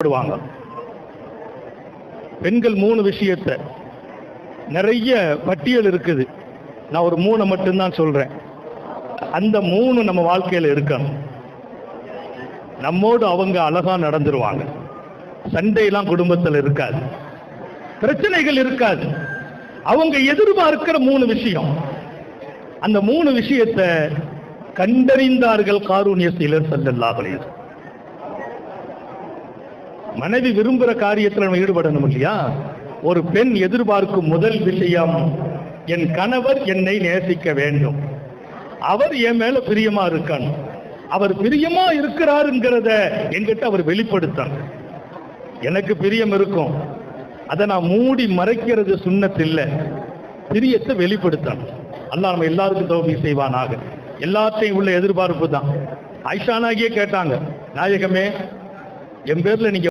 போடுவாங்க. பெண்கள் 3 விஷயத்தை நிறைய பட்டியல் இருக்குது. நான் ஒரு 3 மட்டும்தான் சொல்றேன். அந்த 3 நம்ம வாழ்க்கையில் இருக்கணும். நம்மோடு அவங்க அழகா நடந்துருவாங்க. சண்டையெல்லாம் குடும்பத்தில் இருக்காது, பிரச்சனைகள் இருக்காது. அவங்க எதிர்பார்க்கிற 3 விஷயம். அந்த 3 விஷயத்தை கண்டறிந்தார்கள் காரூண்ய சீலர் ஸல்லல்லாஹு அலைஹி வஸல்லம். மனைவி விரும்புகிற காரியத்தில் நம்ம ஈடுபடணும் இல்லையா? ஒரு பெண் எதிர்பார்க்கும் முதல் விஷயம், என் கணவர் என்னை நேசிக்க வேண்டும், அவர் என் மேல பிரியமா இருக்கணும், அவர் பிரியமா இருக்கிறாருங்கிறத என்கிட்ட அவர் வெளிப்படுத்தணும். எனக்கு பிரியம் இருக்கும், அதை நான் மூடி மறைக்கிறது சுன்னத் இல்லை. பிரியத்தை வெளிப்படுத்தணும். அல்லாஹ் நம்ம எல்லாருக்கும் தௌஃபீக் செய்வானாக. எல்லாத்தையும் உள்ள எதிர்பார்ப்பு தான். ஆயிஷா நாயகியே கேட்டாங்க, நாயகமே என் பேர்ல நீங்க